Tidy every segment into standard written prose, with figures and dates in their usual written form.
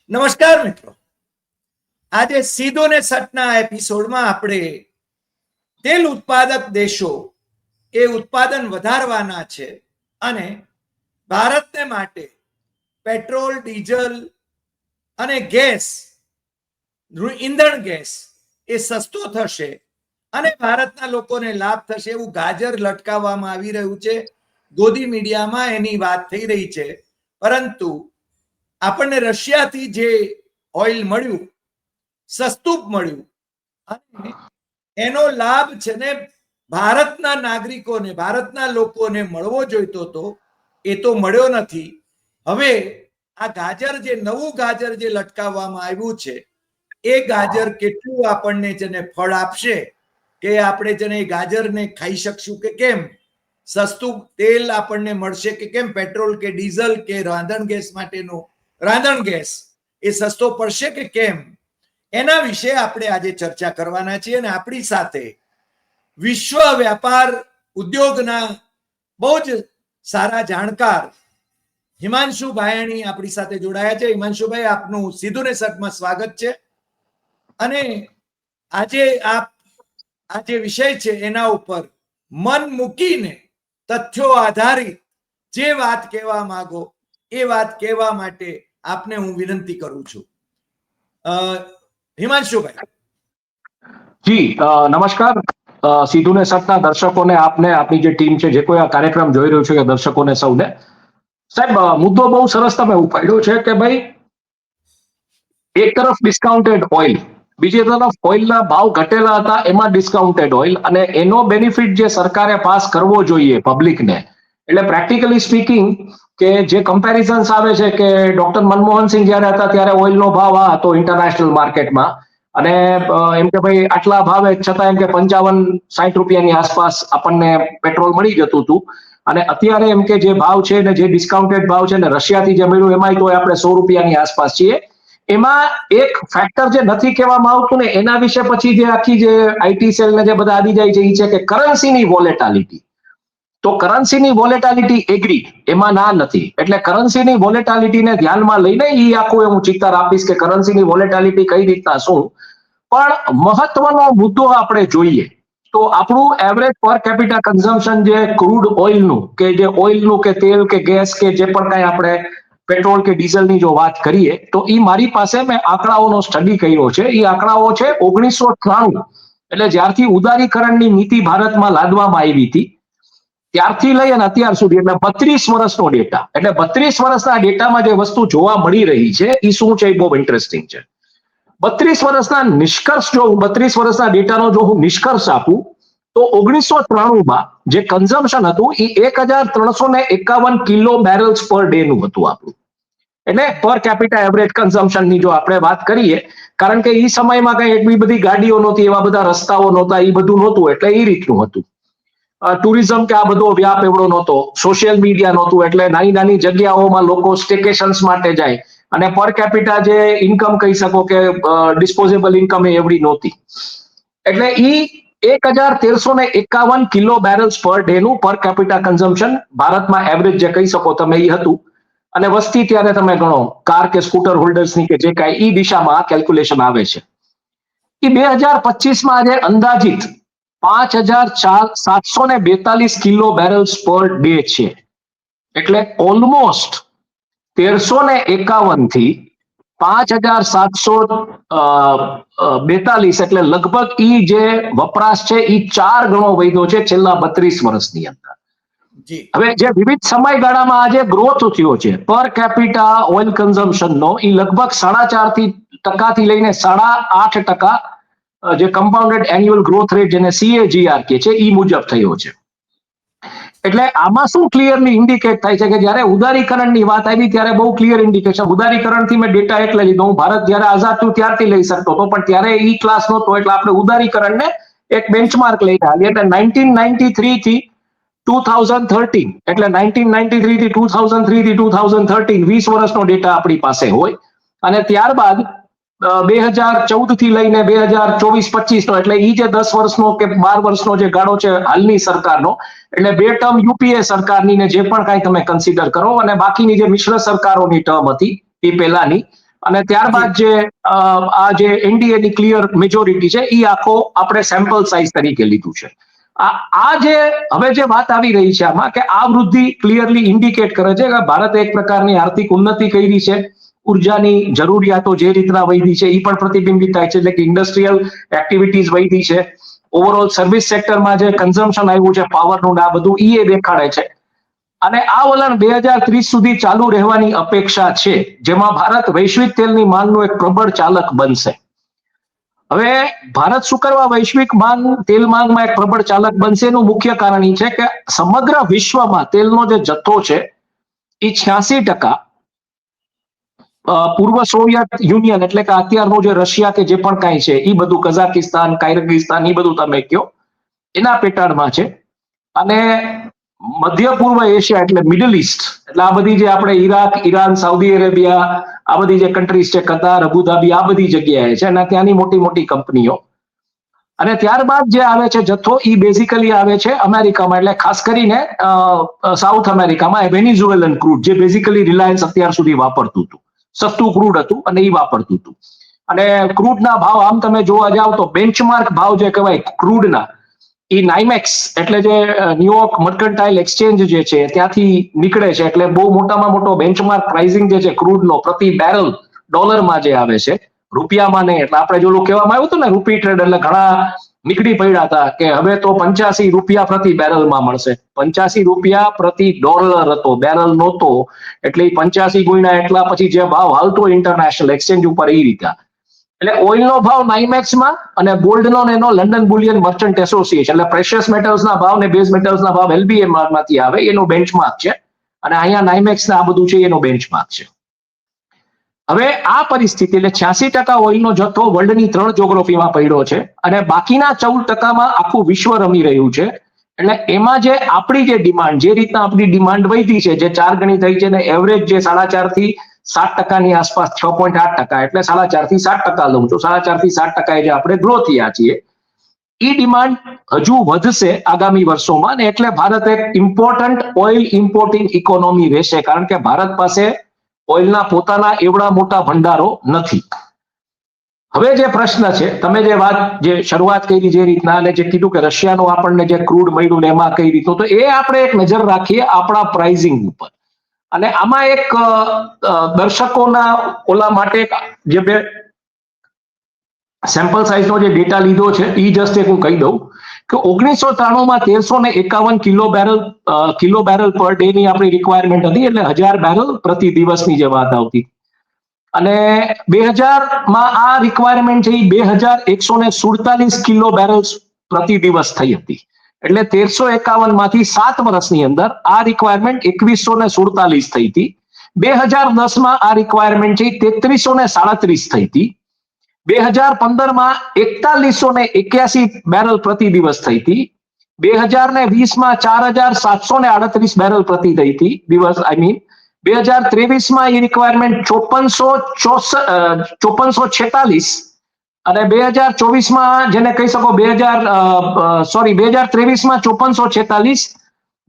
નમસ્કાર મિત્રો, આજે સીધો ને સટના એપિસોડમાં આપણે તેલ ઉત્પાદક દેશો એ ઉત્પાદન વધારવાના છે અને ભારતને માટે પેટ્રોલ, ડીઝલ અને ગેસ, ઈંધણ ગેસ એ સસ્તો થશે અને ભારતના લોકોને લાભ થશે એવું ગાજર લટકાવવામાં આવી રહ્યું છે. ગોદી મીડિયામાં એની વાત થઈ રહી છે, પરંતુ આપણને રશિયાથી જે ઓઇલ મળ્યું, સસ્તું મળ્યું અને એનો લાભ છે ને ભારતના નાગરિકોને, ભારતના લોકોને મળવો જોઈતો હતો, એ તો મળ્યો નથી. હવે આ ગાજર જે નવું ગાજર જે લટકાવવામાં આવ્યું છે, એ ગાજર કેટલું આપણને છે ને ફળ આપશે, કે આપણે છે ને ગાજરને ખાઈ શકશું કે કેમ, સસ્તું તેલ આપણને મળશે કે કેમ, પેટ્રોલ કે ડીઝલ કે રાંધણ ગેસ માટેનું રાંધણ ગેસ એ સસ્તો પડશે કે કેમ, એના વિશે આપણે આજે ચર્ચા કરવાના છીએ. અને આપણી સાથે વિશ્વ વ્યાપાર ઉદ્યોગના બહુ જ સારા જાણકાર હિમાંશુ ભાયાણી આપણી સાથે જોડાયા છે. હિમાંશુભાઈ, આપનું સીધું ને સટમાં સ્વાગત છે. અને આજે આ જે વિષય છે એના ઉપર મન મૂકીને તથ્યો આધારિત જે વાત કહેવા માંગો એ વાત કહેવા માટે આપને હું વિનંતી કરું છું. હિમાંશુભાઈ. જી નમસ્કાર. સીધું ને સટના દર્શકોને, આપને, આપની જે ટીમ છે, જે કોઈ આ કાર્યક્રમ જોઈ રહ્યું છે, કે દર્શકોને સૌને, સાહેબ, મુદ્દો બહુ સરસ તમે ઉપાડ્યો છે કે ભાઈ, એક તરફ ડિસ્કાઉન્ટેડ ઓઇલ, બીજી તરફ ઓઇલના ભાવ ઘટેલા હતા, એમાં ડિસ્કાઉન્ટેડ ઓઇલ, અને એનો બેનિફિટ જે સરકારે પાસ કરવો જોઈએ પબ્લિકને, એટલે પ્રેક્ટિકલી સ્પીકિંગ કે જે કમ્પેરિઝન્સ આવે છે કે ડોક્ટર મનમોહનસિંહ જયારે હતા ત્યારે ઓઇલનો ભાવ આ હતો ઇન્ટરનેશનલ માર્કેટમાં, અને એમ કે ભાઈ આટલા ભાવે છતાં એમ કે 55-60 રૂપિયાની આસપાસ આપણને પેટ્રોલ મળી જતું હતું. અને અત્યારે એમ કે જે ભાવ છે ને, જે ડિસ્કાઉન્ટેડ ભાવ છે ને, રશિયાથી જે મળ્યું એમાંય તો આપણે 100 રૂપિયાની આસપાસ છીએ. એમાં એક ફેક્ટર જે નથી કહેવામાં આવતું ને, એના વિશે પછી જે આખી જે આઈટી સેલ ને જે બધા આવી જાય છે, એ છે કે કરન્સીની વોલેટાલિટી. તો કરન્સીની વોલેટાલિટી એગ્રી, એમાં ના નથી. એટલે કરન્સીની વોલેટાલિટીને ધ્યાનમાં લઈને એ આખું હું ચિત્તર આપીશ કે કરન્સીની વોલેટાલિટી કઈ રીતના શું. પણ મહત્વનો મુદ્દો આપણે જોઈએ તો આપણું એવરેજ પર કેપિટા કન્ઝમ્પશન જે ક્રૂડ ઓઇલનું, કે જે ઓઇલનું કે તેલ કે ગેસ કે જે પણ કાંઈ આપણે પેટ્રોલ કે ડીઝલની જો વાત કરીએ, તો એ મારી પાસે મેં આંકડાઓનો સ્ટડી કર્યો છે. એ આંકડાઓ છે 1993, એટલે જ્યારથી ઉદારીકરણની નીતિ ભારતમાં લાદવામાં આવી હતી ત્યારથી લઈ અને અત્યાર સુધી, એટલે 32 વર્ષનો ડેટા. એટલે 32 વર્ષના ડેટામાં જે વસ્તુ જોવા મળી રહી છે એ શું છે, એ બહુ ઇન્ટરેસ્ટિંગ છે. 32 વર્ષના નિષ્કર્ષ, જો 32 વર્ષના ડેટાનો જો હું નિષ્કર્ષ આપું તો 1993માં જે કન્ઝમ્પશન હતું એ 1351 કિલો બેરલ્સ પર ડે નું હતું આપણું. એટલે પર કેપિટા એવરેજ કન્ઝમ્પશનની જો આપણે વાત કરીએ, કારણ કે એ સમયમાં કઈ એટલી બધી ગાડીઓ નહોતી, એવા બધા રસ્તાઓ નહોતા, એ બધું નહોતું, એટલે એ રીતનું હતું. ટુરિઝમ કે આ બધો વ્યાપ એવડો નહોતો, સોશિયલ મીડિયા નહોતું, એટલે નાની નાની જગ્યાઓમાં લોકો સ્ટેકેશન્સ માટે જાય, અને પર કેપિટા જે ઇન્કમ કહી શકો કે ડિસ્પોઝેબલ ઇન્કમ એવડી નહોતી. એટલે ઈ 1351 કિલો બેરલ્સ પર ડે નું પર કેપિટા કન્ઝમ્પશન ભારતમાં એવરેજ જે કહી શકો તમે એ હતું. અને વસ્તી ત્યારે તમે ગણો, કાર કે સ્કૂટર હોલ્ડર્સની કે જે કાંઈ ઈ દિશામાં આ કેલ્ક્યુલેશન આવે છે. એ 2025માં આજે અંદાજિત 5742 કિલો બેરલ્સ પર ડે છે. એટલે ઓલમોસ્ટ 1351 થી 5742, એટલે લગભગ ઈ જે વપરાશ છે એ 4 ગણો વધ્યો છે છેલ્લા 32 વર્ષની અંદર. હવે જે વિવિધ સમયગાળામાં આજે ગ્રોથ થયો છે પર કેપિટા ઓઇલ કન્ઝમ્પશનનો, એ લગભગ 4.5% થી લઈને 8.5%, જે કમ્પાઉન્ડેડ એન્યુઅલ ગ્રોથ રેટ જેને CAGR કે છે એ મુજબ થયો છે. એટલે આમાં શું ક્લિયરલી ઇન્ડિકેટ થાય છે કે જ્યારે ઉદારીકરણની વાત આવી ત્યારે બહુ ક્લિયર ઇન્ડિકેશન, ઉદારીકરણથી મેં ડેટા એટલે લીધો, હું ભારત જ્યારે આઝાદ થયું ત્યારથી લઈ શકતો હતો, પણ ત્યારે ઈ ક્લાસ નહોતો, એટલે આપણે ઉદારીકરણને એક બેન્ચમાર્ક લઈને આવીએ. એટલે 1993 થી 2013, એટલે 1993 થી 2003 થી 2013, 20 વર્ષનો ડેટા આપણી પાસે હોય. અને ત્યારબાદ 2014 થી લઈને 2024-25 નો, એટલે ઈ જે 10 વર્ષનો કે 12 વર્ષનો જે ગાળો છે હાલની સરકારનો, એટલે 2 ટર્મ યુપીએ સરકારની ને જે પણ કાંઈ તમે કન્સિડર કરો, અને બાકીની જે મિશ્ર સરકારોની ટર્મ હતી એ પહેલાની, અને ત્યારબાદ જે આ જે એનડીએ ની ક્લિયર મેજોરિટી છે એ આખો આપણે સેમ્પલ સાઇઝ તરીકે લીધું છે. આ જે હવે જે વાત આવી રહી છે આમાં કે આ વૃદ્ધિ ક્લિયરલી ઇન્ડિકેટ કરે છે કે ભારતે એક પ્રકારની આર્થિક ઉન્નતિ કરી છે, ઉર્જાની જરૂરિયાતો જે રીતના વધી છે એ પણ પ્રતિબિંબિત થાય છે, એટલે કે ઇન્ડસ્ટ્રીયલ એક્ટિવિટીઝ વધી છે, ઓવરઓલ સર્વિસ સેક્ટરમાં જે કન્ઝમ્પશન આવ્યું છે પાવરનું આ બધું એ દેખાડે છે. અને આ વલણ 2030 સુધી ચાલુ રહેવાની અપેક્ષા છે, જેમાં ભારત વૈશ્વિક તેલની માંગનું એક પ્રબળ ચાલક બનશે. હવે ભારત શું કરવા વૈશ્વિક તેલ માંગમાં એક પ્રબળ ચાલક બનશે એનું મુખ્ય કારણ એ છે કે સમગ્ર વિશ્વમાં તેલનો જે જથ્થો છે એ 86% પૂર્વ સોવિયત યુનિયન એટલે કે અત્યારનું જે રશિયા કે જે પણ કાંઈ છે એ બધું, કઝાકિસ્તાન, કાયરગિસ્તાન એ બધું તમે કયો એના પેટાળમાં છે. અને મધ્ય પૂર્વ એશિયા એટલે મિડલ ઈસ્ટ એટલે આ બધી જે આપણે ઈરાક, ઈરાન, સાઉદી અરેબિયા, આ બધી જે કન્ટ્રીઝ છે, કતાર, અબુધાબી, આ બધી જગ્યાએ છે અને ત્યાંની મોટી મોટી કંપનીઓ. અને ત્યારબાદ જે આવે છે જથ્થો એ બેઝિકલી આવે છે અમેરિકામાં, એટલે ખાસ કરીને સાઉથ અમેરિકામાં વેનેઝુએલન ક્રૂડ, જે બેઝિકલી રિલાયન્સ અત્યાર સુધી વાપરતું હતું, સસ્તું ક્રૂડ હતું અને એ વાપરતું હતું. અને ક્રૂડના ભાવ આમ તમે જોવા જાવ તો બેન્ચમાર્ક ભાવ જે કહેવાય ક્રૂડના, એ નાઇમેક્સ એટલે જે ન્યુયોર્ક મર્કન્ટાઇલ એક્સચેન્જ જે છે ત્યાંથી નીકળે છે, એટલે બહુ મોટામાં મોટો બેન્ચમાર્ક પ્રાઇસિંગ જે છે ક્રૂડનો પ્રતિ બેરલ ડોલરમાં જે આવે છે, રૂપિયામાં નહીં. એટલે આપણે જો કહેવામાં આવ્યું હતું ને રૂપી ટ્રેડ, એટલે ઘણા નીકળી પડ્યા હતા કે હવે તો 85 રૂપિયા પ્રતિ બેરલમાં મળશે. 85 રૂપિયા પ્રતિ ડોલર હતો, બેરલ નહોતો. એટલે 85 ગુણ્યા એટલા પછી જે ભાવ હાલતો ઇન્ટરનેશનલ એક્સચેન્જ ઉપર એ રીતે. એટલે ઓઇલનો ભાવ નાઇમેક્સમાં અને ગોલ્ડનો એનો લંડન બુલિયન મર્ચન્ટ એસોસિએશન, એટલે પ્રેશિયસ મેટલ્સના ભાવ ને બેઝ મેટલ્સના ભાવ LBM માંથી આવે એનું બેન્ચમાર્ક છે. અને અહીંયા નાઇમેક્સ આ બધું છે એનો બેન્ચમાર્ક છે. હવે આ પરિસ્થિતિ એટલે 86% ઓઇલનો જથ્થો વર્લ્ડની 3 જ્યોગ્રાફીમાં પડ્યો છે અને બાકીના 14%માં આખું વિશ્વ રમી રહ્યું છે. એટલે એમાં જે આપણી જે ડિમાન્ડ, જે રીતના આપણી ડિમાન્ડ વધી છે, જે 4 ગણી થઈ છે, ને એવરેજ જે 4.5 થી 7% આસપાસ, 6.8%, એટલે 4.5 થી 7% લઉં છું, 4.5 થી 7% જે આપણે ગ્રો થયા છીએ, એ ડિમાન્ડ હજુ વધશે આગામી વર્ષોમાં. ને એટલે ભારત એક ઇમ્પોર્ટન્ટ ઓઇલ ઇમ્પોર્ટિંગ ઇકોનોમી રહેશે, કારણ કે ભારત પાસે ઓઇલના પોતાના એવડા મોટા ભંડારો નથી. હવે જે પ્રશ્ન છે, તમે જે વાત જે શરૂઆત કરી જે રીતના અને જે કીધું કે રશિયાનું આપણને જે ક્રૂડ મળ્યું ને એમાં કઈ રીતનું, તો એ આપણે એક નજર રાખીએ આપણા પ્રાઇસિંગ ઉપર. અને આમાં એક દર્શકોના ઓલા માટે જે બે સેમ્પલ સાઇઝનો જે ડેટા લીધો છે એ જસ્ટ એક હું કહી દઉં કે 1993માં 1351 કિલો બેરલ પર ડે ની આપણી રિક્વાયરમેન્ટ હતી, એટલે 1000 બેરલ પ્રતિ દિવસની જે વાત આવતી. અને 2000માં આ રિક્વાયરમેન્ટ છે એ 2147 કિલો બેરલ્સ પ્રતિ દિવસ થઈ હતી. એટલે 1351 માંથી 7 વર્ષની અંદર આ રિક્વાયરમેન્ટ 2147 થઈ હતી. 2010માં આ રિક્વાયરમેન્ટ છે 3337 થઈ હતી. 2015માં 4181 બેરલ પ્રતિ દિવસ થઈ હતી. 2020માં 4738 બેરલ પ્રતિ દિવસ, 2023માં એ રિક્વાયરમેન્ટ 5446 અને 2024માં જેને કહી શકો 2023માં 5446,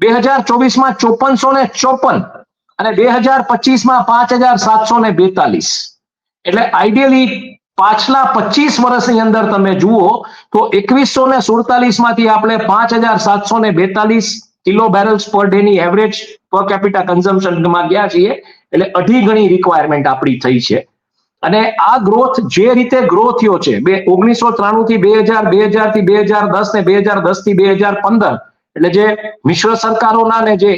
2024માં 5454 અને 2025માં 5742. એટલે આઈડિયલી પાછલા 25 વર્ષની અંદર તમે જુઓ તો 2147 માંથી આપણે 5742 કિલો બેરલ્સ પર ડે ની એવરેજ પર કેપિટા કન્ઝમ્પશનમાં ગયા છીએ. એટલે 2.5 ગણી રિક્વાયરમેન્ટ આપણી થઈ છે. અને આ ગ્રોથ જે રીતે ગ્રો થયો છે 1993 થી 2000, 2000 થી 2010 ને 2010 થી 2015, એટલે જે મિશ્ર સરકારોના ને જે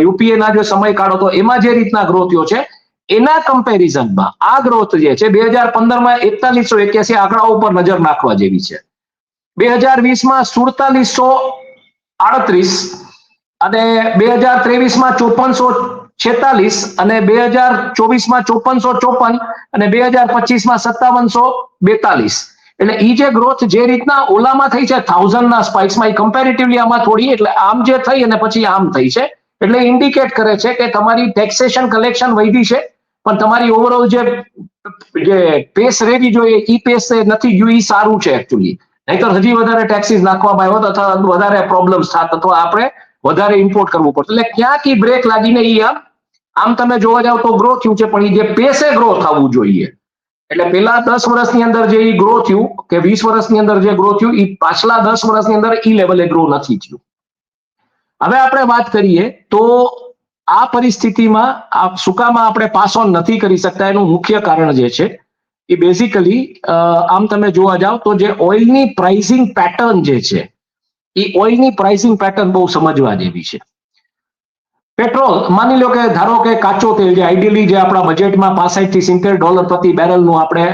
યુપીએના જે સમયગાળો હતો એમાં જે રીતના ગ્રો થયો છે, એના કમ્પેરિઝનમાં આ ગ્રોથ જે છે 2015માં 4181 આંકડા ઉપર નજર નાખવા જેવી છે. 2020માં 4738 અને 2023માં 5446 અને 2024માં 5454 અને 2025માં 5742. એટલે ઈ જે ગ્રોથ જે રીતના ઓલામાં થઈ છે 1000ના સ્પાઇક્સમાં, એ કમ્પેરેટિવલી આમાં થોડી, એટલે આમ જે થઈ અને પછી આમ થઈ છે. એટલે ઇન્ડિકેટ કરે છે કે તમારી ટેક્સેશન કલેક્શન વધી છે, પણ તમારી ઓવરઓલ જે પેસ રહેવી જોઈએ એ પેસ નથી ગયું, એ સારું છે એકચ્યુઅલી. નહીતર હજી વધારે ટેક્સીસ નાખવામાં આવ્યો અથવા વધારે પ્રોબ્લેમ્સ થાત અથવા આપણે વધારે ઇમ્પોર્ટ કરવું પડતું. એટલે ક્યાંક ઈ બ્રેક લાગીને ઈ આમ તમે જોવા જાવ તો ગ્રો થયું છે, પણ એ જે પેસે ગ્રો થવું જોઈએ એટલે પેલા 10 વર્ષની અંદર જે ગ્રો થયું કે 20 વર્ષની અંદર જે ગ્રો થયું એ પાછલા 10 વર્ષની અંદર ઈ લેવલે ગ્રો નથી થયું. હવે આપણે વાત કરીએ તો આ પરિસ્થિતિમાં આ સુકામાં આપણે પાસ ઓન નથી કરી શકતા. એનું મુખ્ય કારણ જે છે એ બેઝિકલી આમ તમે જોવા જાવ તો જે ઓઇલની પ્રાઇસિંગ પેટર્ન જે છે એ ઓઇલની પ્રાઇસિંગ પેટર્ન બહુ સમજવા જેવી છે. પેટ્રોલ માની લો કે ધારો કે કાચો તેલ જે આઈડિયલી જે આપણા બજેટમાં $65 થી $70 પ્રતિ બેરલનું આપણે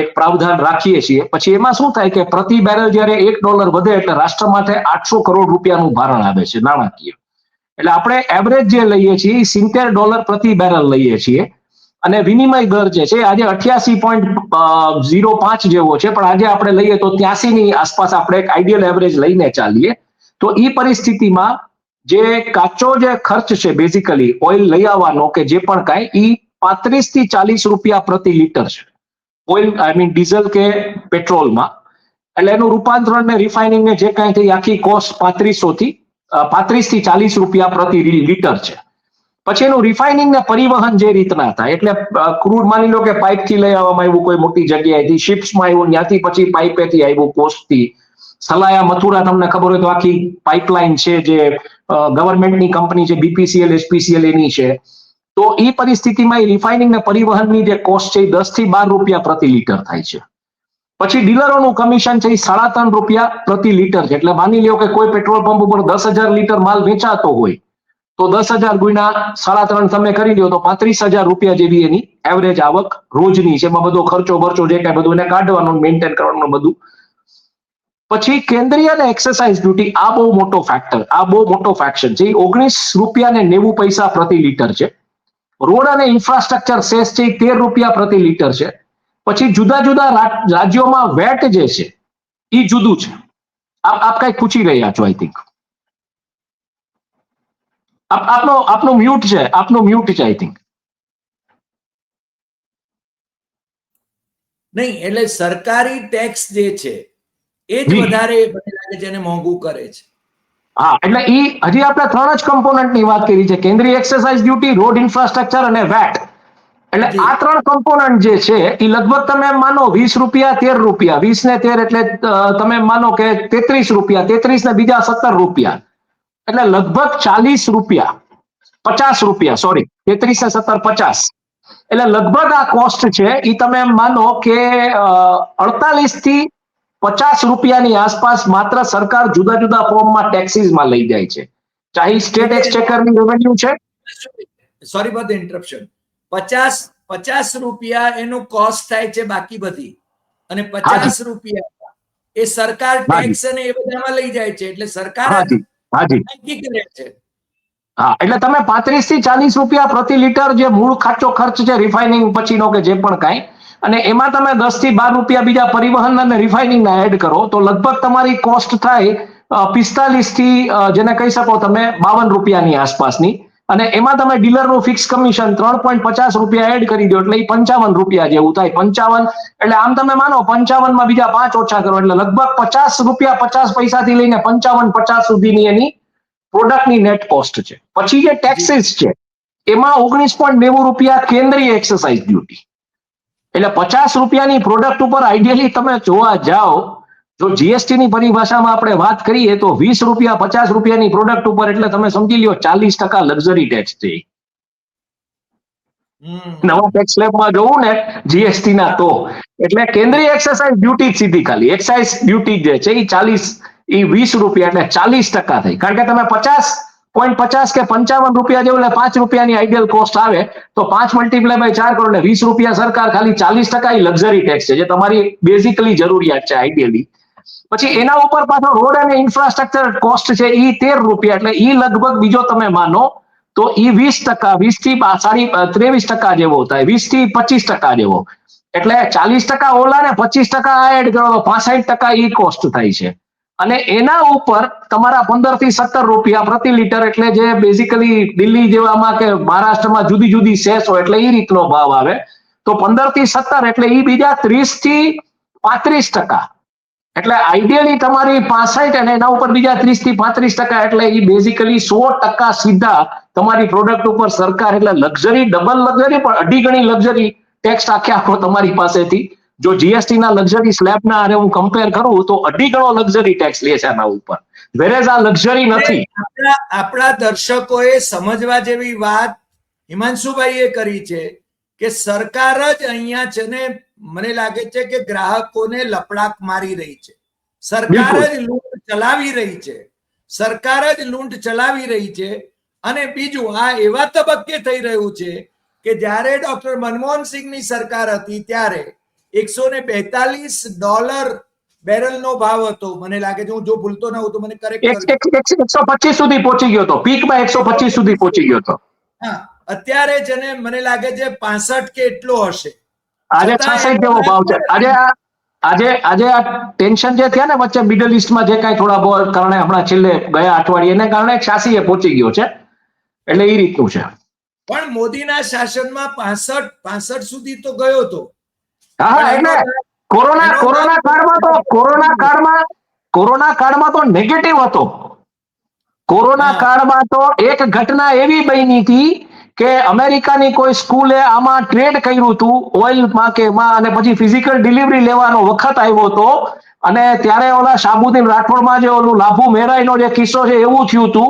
એક પ્રાવધાન રાખીએ છીએ, પછી એમાં શું થાય કે પ્રતિ બેરલ જ્યારે $1 વધે એટલે રાષ્ટ્ર માટે 800 કરોડ રૂપિયાનું ભારણ આવે છે નાણાકીય. એટલે આપણે એવરેજ જે લઈએ છીએ એ $70 પ્રતિ બેરલ લઈએ છીએ અને વિનિમય દર જે છે આજે 88.05 જેવો છે, પણ આજે આપણે લઈએ તો 83 ની આસપાસ આપણે એક આઈડિયલ એવરેજ લઈને ચાલીએ તો એ પરિસ્થિતિમાં જે કાચો જે ખર્ચ છે બેઝિકલી ઓઇલ લઈ આવવાનો કે જે પણ કાંઈ એ 35 થી 40 રૂપિયા પ્રતિ લીટર છે ઓઇલ, આઈ મીન ડીઝલ કે પેટ્રોલમાં. એટલે એનું રૂપાંતરણ ને રિફાઇનિંગ ને જે કાંઈ થઈ આખી કોસ્ટ 35 થી 40 રૂપિયા પ્રતિ લીટર છે. પછી એનું રિફાઇનિંગ ને પરિવહન જે રીતના થાય એટલે ક્રૂડ માની લો કે પાઇપ થી લઈ આવવામાં આવ્યું કોઈ મોટી જગ્યાએથી, શિપ્સમાં આવ્યું, ત્યાંથી પછી પાઇપેથી આવ્યું કોસ્ટથી, સલાયા મથુરા તમને ખબર હોય તો આખી પાઇપલાઇન છે જે ગવર્મેન્ટની કંપની છે BPCL SPCL એની છે. તો એ પરિસ્થિતિમાં રિફાઇનિંગ ને પરિવહનની જે કોસ્ટ છે એ 10 થી 12 રૂપિયા પ્રતિ લીટર થાય છે. પછી ડીલરોનું કમિશન છે એ 3.5 રૂપિયા પ્રતિ લીટર છે. એટલે માની લો કે કોઈ પેટ્રોલ પંપ ઉપર 10,000 લીટર માલ વેચાતો હોય તો 10,000 ગુણ્યા 3.5 તમે કરી લો તો 35,000 રૂપિયા જેવી એની એવરેજ આવક રોજની છે. એમાં બધો ખર્ચો જે કાંઈ બધું એને કાઢવાનું, મેન્ટેન કરવાનું બધું. પછી કેન્દ્રીય અને એક્સરસાઇઝ ડ્યુટી આ બહુ મોટો ફેક્ટર, આ બહુ મોટો ફેક્શન છે. 19 રૂપિયા ને 90 પૈસા પ્રતિ લીટર છે. રોડ અને ઇન્ફ્રાસ્ટ્રક્ચર સેસ છે 13 રૂપિયા પ્રતિ લીટર છે. પછી જુદા જુદા રાજ્યોમાં વેટ જે છે એ જુદું છે. આપ કઈક પૂછી રહ્યા છો આઈ થિંક. આપનું મ્યુટ છે આઈ થિંક. નહીં, એટલે સરકારી ટેક્સ જે છે એ જ વધારે મને લાગે છે એને મોંઘું કરે છે. હા, એટલે હજી આપણે 3 જ કમ્પોનન્ટની વાત કરી છે, કેન્દ્રીય એક્સરસાઇઝ ડ્યુટી, રોડ ઇન્ફ્રાસ્ટ્રક્ચર અને વેટ. એટલે આ 3 કમ્પોનન્ટ જે છે એ લગભગ તમે માનો 20 રૂપિયા 13 રૂપિયા, 20 ને 13 એટલે તમે માનો કે 33 રૂપિયા, 33 ને બીજા 17 રૂપિયા, એટલે લગભગ 40 રૂપિયા, 50 રૂપિયા, સોરી 33 ને 17 50, એટલે લગભગ આ કોસ્ટ છે એ તમે માનો કે 48 થી 50 રૂપિયાની આસપાસ માત્ર સરકાર જુદા જુદા ફોર્મમાં ટેક્સીસમાં લઈ જાય છે. ચાહે સ્ટેટ એક્સચેકરની રેવન્યુ છે. Sorry for the interruption. 50 રૂપિયા એનું કોસ્ટ થાય છે બાકી બધી, અને 50 રૂપિયા એ સરકાર ટેક્સ અને એ બધામાં લઈ જાય છે. એટલે સરકાર નક્કી કરે છે. હા, એટલે તમે 35 થી 40 રૂપિયા પ્રતિ લીટર જે મૂળ ખાચો ખર્ચ છે રિફાઇનિંગ પછીનો કે જે પણ કાંઈ, અને એમાં તમે 10 થી 12 રૂપિયા બીજા પરિવહન અને રિફાઇનિંગ ના એડ કરો તો લગભગ તમારી કોસ્ટ થાય 45 થી જેને કહી શકો તમે 52 રૂપિયાની આસપાસની. અને એમાં તમે ડીલરનું ફિક્સ કમિશન 3.50 રૂપિયા એડ કરી દો એટલે 55 રૂપિયા જેવું થાય. 55 એટલે આમ તમે માનો 55 માં બીજા 5 ઓછા કરો એટલે લગભગ 50 રૂપિયા 50 પૈસાથી લઈને 55-50 સુધીની એની પ્રોડક્ટની નેટ કોસ્ટ છે. પછી જે ટેક્સીસ છે એમાં 19.90 રૂપિયા કેન્દ્રીય એક્સરસાઇઝ ડ્યુટી. એટલે 50 રૂપિયાની પ્રોડક્ટ ઉપર આઈડિયલી તમે જોવા જાઓ, જો જીએસટી ની પરિભાષામાં આપણે વાત કરીએ તો 20 રૂપિયા 50 રૂપિયાની પ્રોડક્ટ ઉપર એટલે તમે સમજી લો 40% લક્ઝરી ટેક્સ છે. નવા ટેક્સ સ્લેબમાં જોવું ને જીએસટી ના તો એટલે કેન્દ્રીય એક્સરસાઇઝ ડ્યુટી સીધી ખાલી એક્સાઇઝ ડ્યુટી જે છે એ 20 રૂપિયા એટલે 40% થઈ. કારણ કે તમે 50.50 કે 55 રૂપિયા જેવું એટલે 5 રૂપિયાની આઈડિયલ કોસ્ટ આવે તો 5 મલ્ટીપ્લાય બાય 4 કરો એટલે 20 રૂપિયા સરકાર, ખાલી 40% એ લક્ઝરી ટેક્સ છે જે તમારી બેઝિકલી જરૂરિયાત છે આઈડિયલી. પછી એના ઉપર પાછો રોડ અને ઇન્ફ્રાસ્ટ્રક્ચર કોસ્ટ છે એ 13 રૂપિયા એટલે એ લગભગ બીજો તમે માનો તો એ 20%, 20 થી 23% જેવો થાય, 20 થી 25% જેવો. એટલે 40% ઓલા ને 25% આ એડ કરો તો 65% ઈ કોસ્ટ થાય છે. અને એના ઉપર તમારા 15 થી 17 રૂપિયા પ્રતિ લીટર એટલે જે બેઝિકલી દિલ્હી જેવામાં કે મહારાષ્ટ્રમાં જુદી જુદી સેસ હોય એટલે એ રીતનો ભાવ આવે. તો 15 થી 17 એટલે એ બીજા 30 થી 35%. એટલે આઈડિયલી તમારી 65 અને એના ઉપર બીજા 30 થી 35% એટલે એ બેઝિકલી 100% સીધા તમારી પ્રોડક્ટ ઉપર સરકાર, એટલે લક્ઝરી ડબલ લક્ઝરી પણ 2.5 ગણી લક્ઝરી ટેક્સ આખો તમારી પાસેથી. જો જીએસટી ના લક્ઝરી સ્લેબના હારે હું કમ્પેર કરું તો 2.5 ગણો લક્ઝરી ટેક્સ લે છે આના ઉપર. વેરેઝ આ લક્ઝરી નથી. આપણા દર્શકોએ સમજવા જેવી વાત હિમાંશુભાઈએ કરી છે કે સરકાર જ અહીંયા છે ને, મને લાગે છે કે ગ્રાહકોને લપડાક મારી રહી છે. સરકાર જ લૂંટ ચલાવી રહી છે. સરકાર જ લૂંટ ચલાવી રહી છે. અને બીજું, આ એવા તબક્કે થઈ રહ્યું છે કે જ્યારે ડોક્ટર મનમોહનસિંહની સરકાર હતી ત્યારે $142 બેરલનો ભાવ હતો. મને લાગે છે, હું જો ભૂલતો ન હોઉં તો મને કરેક્ટ કરજો. 125 સુધી પહોંચી ગયો હતો. પીકમાં 125 સુધી પહોંચી ગયો હતો. હા, અત્યારે છે ને મને લાગે છે 65 કે એટલો હશે. આજે 66 જેવો ભાવ છે. આજે આ ટેન્શન જે થયા ને વચ્ચે મિડલ ઈસ્ટમાં જે કાંઈ થોડા બહુ કારણે હમણાં છેલ્લે ગયા અઠવાડિયે કારણે 86 પહોંચી ગયો છે. એટલે એ રીતનું છે. પણ મોદીના શાસનમાં 65 સુધી તો ગયો હતો. હા, એટલે કોરોના કાળમાં તો નેગેટિવ હતો. કોરોના કાળમાં તો એક ઘટના એવી બની હતી કે અમેરિકાની કોઈ સ્કૂલે આમાં ટ્રેડ કર્યું હતું ઓઇલમાં કે એમાં, અને પછી ફિઝિકલ ડિલિવરી લેવાનો વખત આવ્યો હતો. અને ત્યારે ઓલા શાહબુદ્દીન રાઠોડમાં જે ઓલું લાભુ મેરાઈનો જે કિસ્સો છે એવું થયું હતું.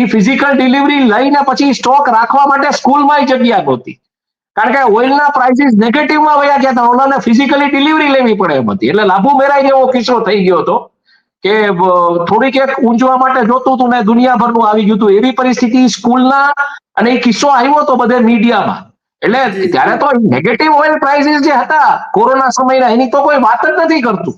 એ ફિઝિકલ ડિલિવરી લઈને પછી સ્ટોક રાખવા માટે સ્કૂલમાં જગ્યા નહોતી, કારણ કે ઓઇલના પ્રાઇસીસ નેગેટિવમાં વયા ગયા હતા. ઓલાને ફિઝિકલી ડિલિવરી લેવી પડે એમ હતી. એટલે લાભુ મેરાઈ જેવો કિસ્સો થઈ ગયો હતો કે થોડીક એક ઊંચવા માટે જોતું હતું ને દુનિયાભરનું આવી ગયું હતું. એવી પરિસ્થિતિ સ્કૂલના, અને એ કિસ્સો આવ્યો હતો બધે મીડિયામાં. એટલે ત્યારે તો નેગેટિવ ઓઇલ પ્રાઇસીસ જે હતા કોરોના સમયના, એની તો કોઈ વાત જ નથી કરતું.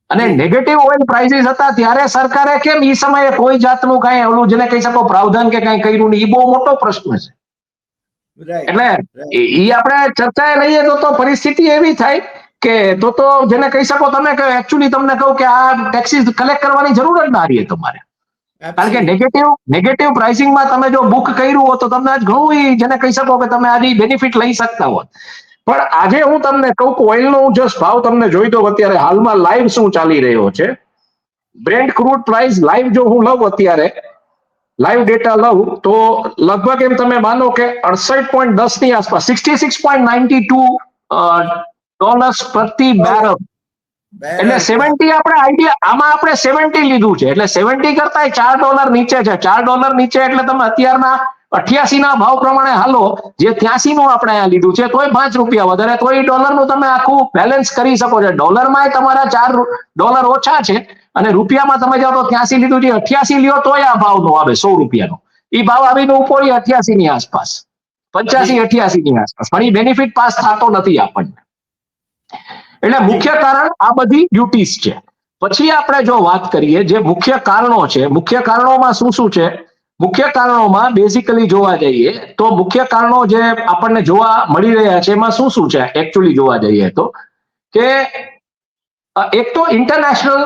અને નેગેટિવ ઓઇલ પ્રાઇસીસ હતા ત્યારે સરકારે કેમ એ સમયે કોઈ જાતનું કાંઈ ઓલું જેને કહી શકો પ્રાવધાન કે કાંઈ કર્યું નહીં, એ બહુ મોટો પ્રશ્ન છે. એટલે એ આપણે ચર્ચાએ લઈએ તો પરિસ્થિતિ એવી થાય કે તો જેને કહી શકો તમે કે એકચ્યુઅલી તમને કહું કે આ ટેક્સીસ કલેક્ટ કરવાની જરૂર જ ના રહી તમારે. કારણ કે નેગેટિવ પ્રાઇસિંગમાં તમે જો બુક કર્યું હોત તો તમને આજ ઘણું જેને કહી શકો કે તમે આજે બેનિફિટ લઈ શકતા હોત. પણ આજે હું તમને કહું કે ઓઇલનો જસ્ટ ભાવ તમને જોઈ દો અત્યારે હાલમાં લાઈવ શું ચાલી રહ્યો છે. બ્રેન્ટ ક્રૂડ પ્રાઇસ લાઈવ જો હું લઉં અત્યારે લાઈવ ડેટા લઉં તો લગભગ એમ તમે માનો કે 68.10 ની આસપાસ, $66.92 પ્રતિ બેરલ. એટલે 70 આપણે આઈડિયા, આમાં આપણે 70 લીધું છે. એટલે 70 કરતા $4 નીચે છે. $4 નીચે એટલે તમે અત્યારના 88 ના ભાવ પ્રમાણે હાલો, જે 83 નું આપણે અહીંયા લીધું છે તોય $5 વધારે, તોય ડોલરનું તમે આખું બેલેન્સ કરી શકો છો. ડોલરમાં તમારા $4 ઓછા છે અને રૂપિયામાં તમે જાઓ તો 83 લીધું છે, 88 લ્યો તોય આ ભાવ નો આવે $100. એ ભાવ આવીને ઉપર 88 ની આસપાસ, 85-88 ની આસપાસ. પણ એ બેનિફિટ પાસ થતો નથી આપણને. એટલે મુખ્ય કારણ આ બધી ડ્યુટીઝ છે. પછી આપણે જો વાત કરીએ જે મુખ્ય કારણો છે, મુખ્ય કારણોમાં શું શું છે? મુખ્ય કારણોમાં બેઝિકલી જોવા જઈએ તો મુખ્ય કારણો જે આપણને જોવા મળી રહ્યા છે એમાં શું શું છે એકચ્યુઅલી જોવા જઈએ તો, કે એક તો ઇન્ટરનેશનલ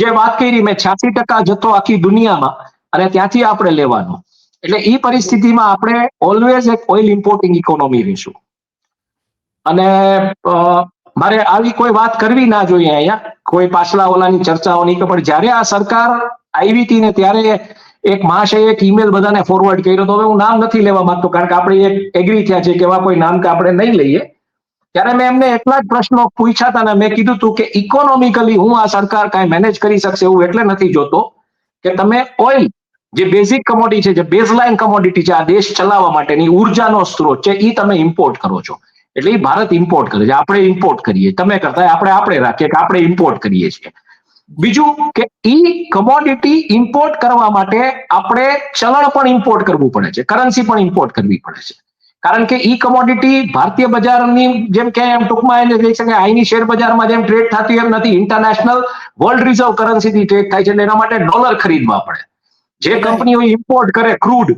જે વાત કરી મેં 86% જથ્થો આખી દુનિયામાં, અને ત્યાંથી આપણે લેવાનો. એટલે એ પરિસ્થિતિમાં આપણે ઓલવેઝ એક ઓઇલ ઇમ્પોર્ટિંગ ઇકોનોમી રહીશું. અને મારે આવી કોઈ વાત કરવી ના જોઈએ અહીંયા, કોઈ પાછલા ઓલાની ચર્ચાઓની, પણ જ્યારે આ સરકાર આવી હતી ને ત્યારે એક મહાશય એક ઈમેલ બધાને ફોરવર્ડ કર્યો હતો. હવે હું નામ નથી લેવા માંગતો કારણ કે આપણે એક એગ્રી થયા છે કે એવા કોઈ નામ કે આપણે નહીં લઈએ. ત્યારે મેં એમને એટલા જ પ્રશ્નો પૂછ્યા હતા અને મેં કીધું હતું કે ઇકોનોમિકલી હું આ સરકાર કાંઈ મેનેજ કરી શકશે એવું એટલે નથી જોતો કે તમે ઓઇલ જે બેઝિક કમોડિટી છે, જે બેઝલાઇન કમોડિટી છે, આ દેશ ચલાવવા માટેની ઉર્જાનો સ્ત્રોત છે, એ તમે ઇમ્પોર્ટ કરો છો. એટલે એ ભારત ઇમ્પોર્ટ કરે છે, આપણે ઇમ્પોર્ટ કરીએ. તમે કરતા આપણે રાખીએ કે આપણે ઇમ્પોર્ટ કરીએ છીએ. બીજું કે ઈ કમોડિટી ઇમ્પોર્ટ કરવા માટે આપણે ચલણ પણ ઇમ્પોર્ટ કરવું પડે છે, કરન્સી પણ ઇમ્પોર્ટ કરવી પડે છે. કારણ કે ઈ કમોડિટી ભારતીય બજારની જેમ કે એમ ટૂંકમાં એને કહી શકાય અહીંની શેર બજારમાં જેમ ટ્રેડ થતી એમ નથી. ઇન્ટરનેશનલ વર્લ્ડ રિઝર્વ કરન્સીથી ટ્રેડ થાય છે. એટલે એના માટે ડોલર ખરીદવા પડે. જે કંપનીઓ ઇમ્પોર્ટ કરે ક્રૂડ,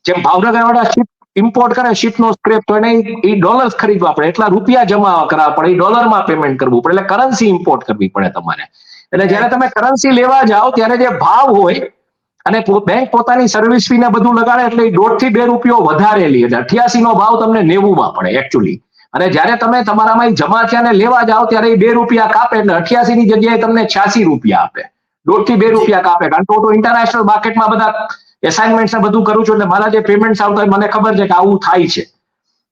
જેમ ભાવનગરવાળા શિપ ઇમ્પોર્ટ કરે શિપનો સ્ક્રેપ, તો એને એ ડોલર્સ ખરીદવા પડે, એટલા રૂપિયા જમા કરવા પડે, એ ડોલરમાં પેમેન્ટ કરવું પડે. એટલે કરન્સી ઇમ્પોર્ટ કરવી પડે તમારે. એટલે જયારે તમે કરન્સી લેવા જાઓ ત્યારે જે ભાવ હોય અને બેંક પોતાની સર્વિસ ફી ને બધું લગાડે એટલે $1.5 થી $2 વધારે લે. 88 નો ભાવ તમને 90 માં પડે એકચ્યુઅલી. અને જયારે તમે તમારામાં જમા થયા ને લેવા જાઓ ત્યારે $2 કાપે, એટલે 88 ની જગ્યાએ તમને $86 આપે. $1.5 થી $2 કાપે. કારણ કે ઇન્ટરનેશનલ માર્કેટમાં બધા એસાઇનમેન્ટ બધું કરું છું એટલે મારા જે પેમેન્ટ આવતા હોય મને ખબર છે કે આવું થાય છે.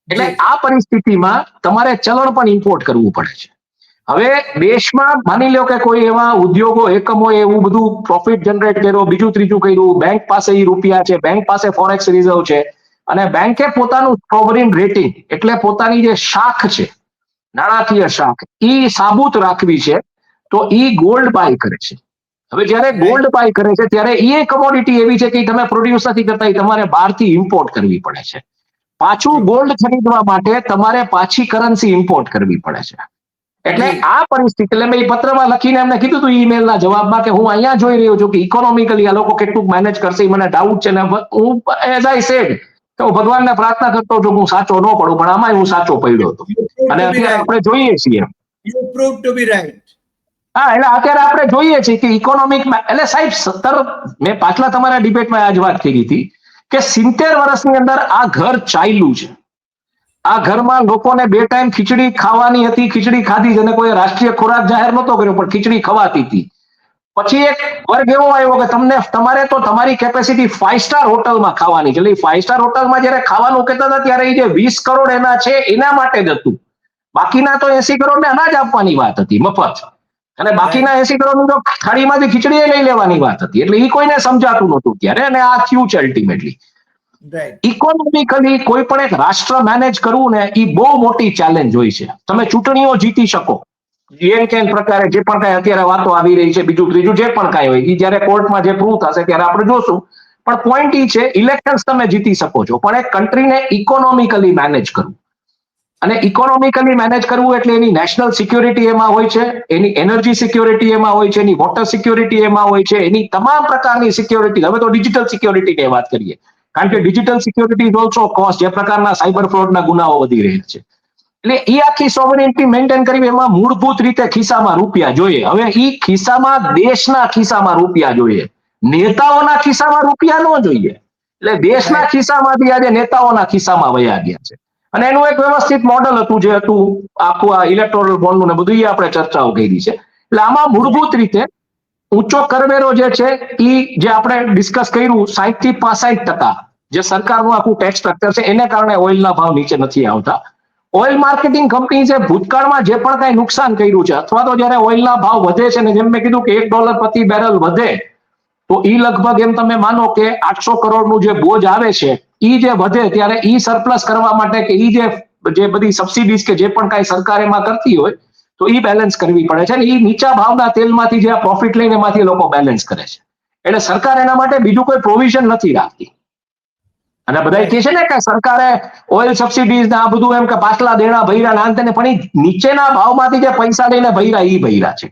એટલે આ પરિસ્થિતિમાં તમારે ચલણ પણ ઇમ્પોર્ટ કરવું પડે છે. હવે દેશમાં માની લો કે કોઈ એવા ઉદ્યોગો એકમોએ એવું બધું પ્રોફિટ જનરેટ કર્યો, બીજું ત્રીજું કર્યું, બેંક પાસે એ રૂપિયા છે, બેંક પાસે ફોરેક્સ રિઝર્વ છે, અને બેંકે પોતાનું સોવરિન રેટિંગ એટલે પોતાની જે શાખ છે, નાણાકીય શાખ, એ સાબુત રાખવી છે, તો એ ગોલ્ડ બાય કરે છે. હવે જયારે ગોલ્ડ બાય કરે છે ત્યારે એ કમોડિટી એવી છે કે તમે પ્રોડ્યુસ નથી કરતા, એ તમારે બહારથી ઇમ્પોર્ટ કરવી પડે છે. પાછું ગોલ્ડ ખરીદવા માટે તમારે પાછી કરન્સી ઇમ્પોર્ટ કરવી પડે છે. એટલે આ પરિસ્થિતિ, એટલે મેં પત્રમાં લખીને એમને કીધું હતું ઈમેલના જવાબમાં કે હું અહીંયા જોઈ રહ્યો છું કે ઇકોનોમિકલી આ લોકો કેટલું મેનેજ કરશે, મને ડાઉટ છે. ને હું એઝ આઈ સેડ કે હું ભગવાનને પ્રાર્થના કરતો છું હું સાચો ન પડું, પણ આમાં હું સાચો પડ્યો હતો. અને અત્યારે આપણે જોઈએ છીએ હા, એટલે અત્યારે આપણે જોઈએ છીએ કે ઇકોનોમિકમાં, એટલે સાહેબ મેં પાછલા તમારા ડિબેટમાં આજ વાત કરી હતી કે 70 વર્ષની અંદર આ ઘર ચાલ્યું છે. આ ઘરમાં લોકોને 2 ટાઈમ ખીચડી ખાવાની હતી, ખીચડી ખાધી, જેને કોઈ રાષ્ટ્રીય ખોરાક જાહેર નતો કર્યો પણ ખીચડી ખવાતી હતી. પછી એક વર્ગ એવો આવ્યો કે તમારે તો તમારી કેપેસિટી 5 સ્ટાર હોટલમાં ખાવાની છે. એટલે 5 સ્ટાર હોટલમાં જયારે ખાવાનું કહેતા હતા ત્યારે એ જે 20 કરોડ એના છે એના માટે જ હતું. બાકીના તો 80 કરોડને અનાજ આપવાની વાત હતી મફત, અને બાકીના 80 કરોડની તો થાળીમાંથી ખીચડી લઈ લેવાની વાત હતી. એટલે એ કોઈને સમજાતું નહોતું ત્યારે, અને આ થયું છે અલ્ટિમેટલી. ઇકોનોમિકલી કોઈ પણ એક રાષ્ટ્ર મેનેજ કરવું ને એ બહુ મોટી ચેલેન્જ હોય છે. તમે ચૂંટણીઓ જીતી શકો, જેન કેન પ્રકારે જે પણ કઈ અત્યારે વાતો આવી રહી છે, બીજું ત્રીજું જે પણ કઈ હોય એ જયારે કોર્ટમાં જે પ્રૂવ થશે ત્યારે આપણે જોશું. પણ પોઈન્ટ એ છે, ઇલેક્શન્સ તમે જીતી શકો છો, પણ એક કન્ટ્રીને ઇકોનોમિકલી મેનેજ કરવું, અને ઇકોનોમિકલી મેનેજ કરવું એટલે એની નેશનલ સિક્યોરિટી એમાં હોય છે, એની એનર્જી સિક્યોરિટી એમાં હોય છે, એની વોટર સિક્યોરિટી એમાં હોય છે, એની તમામ પ્રકારની સિક્યોરિટી. હવે તો ડિજિટલ સિક્યોરિટીની વાત કરીએ, કારણ કે digital security is also cost, જે પ્રકારના સાયબર ફ્રોડના ગુનાઓ વધી રહ્યા છે. એટલે એ આખી સોવરેનિટી મેન્ટેન કરવી, એમાં મૂળભૂત રીતે ખિસ્સામાં રૂપિયા જોઈએ. હવે એ ખિસ્સામાં, દેશના ખિસ્સામાં રૂપિયા જોઈએ, નેતાઓના ખિસ્સામાં રૂપિયા ન જોઈએ. એટલે દેશના ખિસ્સામાંથી આજે નેતાઓના ખિસ્સામાં વયા ગયા છે. અને એનું એક વ્યવસ્થિત મોડલ હતું, જે હતું આખું આ ઇલેક્ટોરલ બોન્ડનું ને બધું, એ આપણે ચર્ચાઓ કરી છે. એટલે આમાં મૂળભૂત રીતે ઊંચો કરવેરો જે છે એ જે આપણે ડિસ્કસ કર્યું, 60 થી 65% જે સરકારનું આખું ટેક્સ સ્ટ્રક્ચર છે, એને કારણે ઓઇલના ભાવ નીચે નથી આવતા. ઓઇલ માર્કેટિંગ કંપની છે, ભૂતકાળમાં જે પણ કઈ નુકસાન કર્યું છે, અથવા તો જયારે ઓઇલના ભાવ વધે છે, ને જેમ મેં કીધું કે $1 પ્રતિ બેરલ વધે તો ઈ લગભગ એમ તમે માનો કે 800 કરોડનું જે બોજ આવે છે, ઈ જે વધે ત્યારે ઈ સરપ્લસ કરવા માટે કે ઈ જે બધી સબસિડીઝ કે જે પણ કઈ સરકાર એમાં કરતી હોય તો ઈ બેલેન્સ કરવી પડે છે. અને ઈ નીચા ભાવના તેલમાંથી જે પ્રોફિટ લઈને એમાંથી લોકો બેલેન્સ કરે છે. એટલે સરકાર એના માટે બીજું કોઈ પ્રોવિઝન નથી રાખતી. અને બધા કહે છે ને કે સરકારે ઓઇલ સબસિડીઝ ને આ બધું એમ કે પાછલા દેણા ભર્યા ના અંતે, પણ નીચેના ભાવમાંથી જે પૈસા લઈને ભર્યા ઈ ભર્યા છે.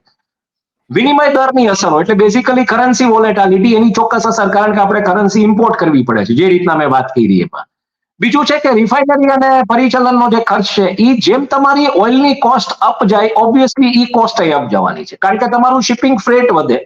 વિનિમય દરની અસરો એટલે બેઝિકલી કરન્સી વોલેટાલિટી, એની ચોક્કસ અસર, કારણ કે આપણે કરન્સી ઇમ્પોર્ટ કરવી પડે છે, જે રીતના મેં વાત કરી એમાં. બીજું છે કે રિફાઇનરી અને પરિચલનનો જે ખર્ચ છે, એ જેમ તમારી ઓઇલની કોસ્ટ અપ જાય, ઓબ્વિયસલી ઈ કોસ્ટ અપ જવાની છે, કારણ કે તમારું શિપિંગ ફ્રેટ વધે,